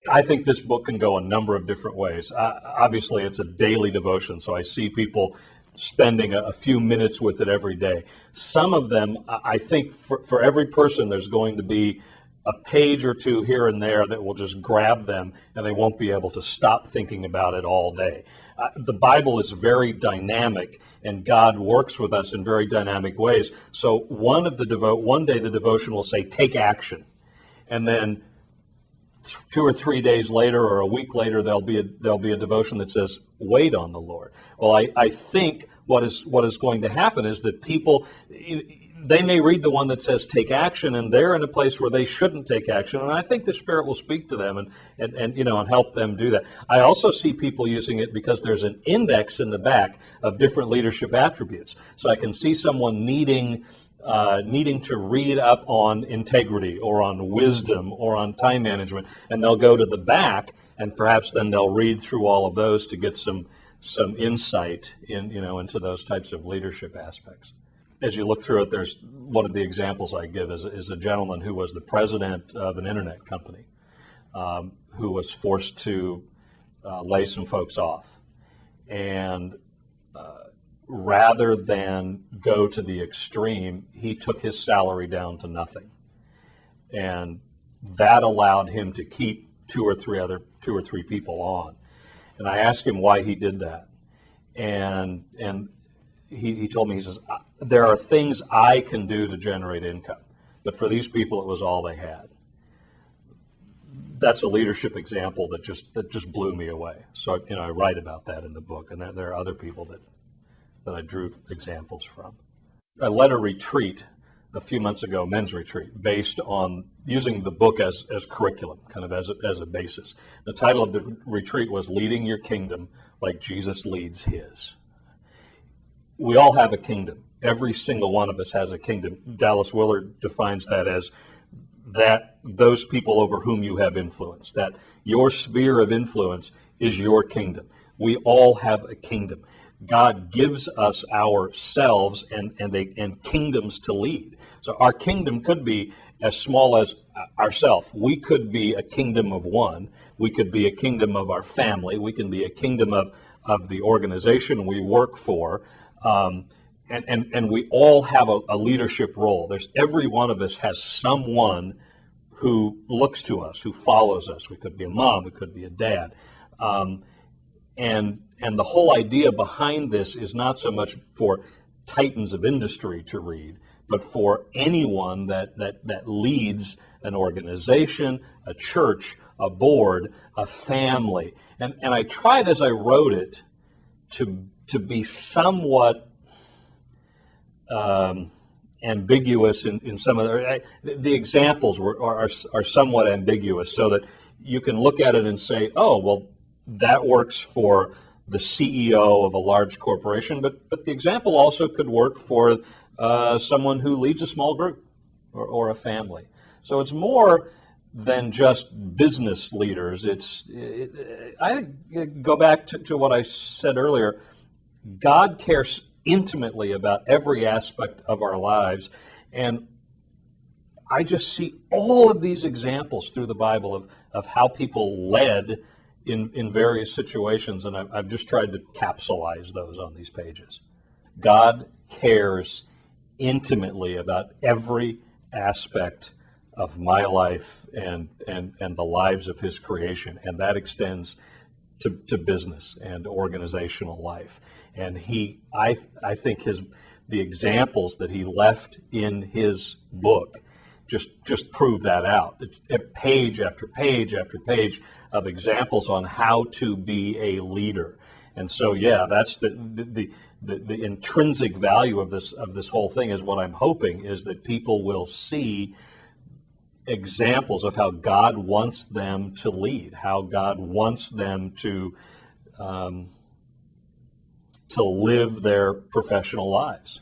I think this book can go a number of different ways. Obviously, it's a daily devotion, so I see people spending a few minutes with it every day. Some of them, I think for every person, there's going to be a page or two here and there that will just grab them, and they won't be able to stop thinking about it all day. The Bible is very dynamic, and God works with us in very dynamic ways. So one day the devotion will say, take action. And then 2 or 3 days later or a week later, there'll be a devotion that says, wait on the Lord. Well, I think what is going to happen is that people, they may read the one that says take action, and they're in a place where they shouldn't take action. And I think the Spirit will speak to them and help them do that. I also see people using it because there's an index in the back of different leadership attributes. So I can see someone needing to read up on integrity or on wisdom or on time management, and they'll go to the back, and perhaps then they'll read through all of those to get some insight into those types of leadership aspects. As you look through it, there's one of the examples I give is a gentleman who was the president of an internet company who was forced to lay some folks off. And rather than go to the extreme, he took his salary down to nothing. And that allowed him to keep two or three people on. And I asked him why he did that. And he told me, he says, there are things I can do to generate income, but for these people, it was all they had. That's a leadership example that just blew me away. So, I write about that in the book, and there are other people that I drew examples from. I led a retreat a few months ago, men's retreat, based on using the book as curriculum, kind of as a basis. The title of the retreat was Leading Your Kingdom Like Jesus Leads His. We all have a kingdom. Every single one of us has a kingdom. Dallas Willard defines that as those people over whom you have influence, that your sphere of influence is your kingdom. We all have a kingdom. God gives us ourselves and kingdoms to lead. So our kingdom could be as small as ourselves. We could be a kingdom of one. We could be a kingdom of our family. We can be a kingdom of the organization we work for. And we all have a leadership role. Every one of us has someone who looks to us, who follows us. We could be a mom, we could be a dad. And the whole idea behind this is not so much for titans of industry to read, but for anyone that leads an organization, a church, a board, a family. And I tried as I wrote it to be somewhat ambiguous in some of the examples are somewhat ambiguous, so that you can look at it and say, oh, well, that works for the CEO of a large corporation, but the example also could work for someone who leads a small group or a family. So it's more than just business leaders. I go back to what I said earlier. God cares intimately about every aspect of our lives, and I just see all of these examples through the Bible of how people led in various situations, and I've just tried to capsulize those on these pages. God cares intimately about every aspect of my life and the lives of his creation, and that extends to business and organizational life. And I think the examples that he left in his book just prove that out. It's page after page after page of examples on how to be a leader. And so, yeah, that's the intrinsic value of this whole thing, is what I'm hoping is that people will see examples of how God wants them to lead, how God wants them to live their professional lives.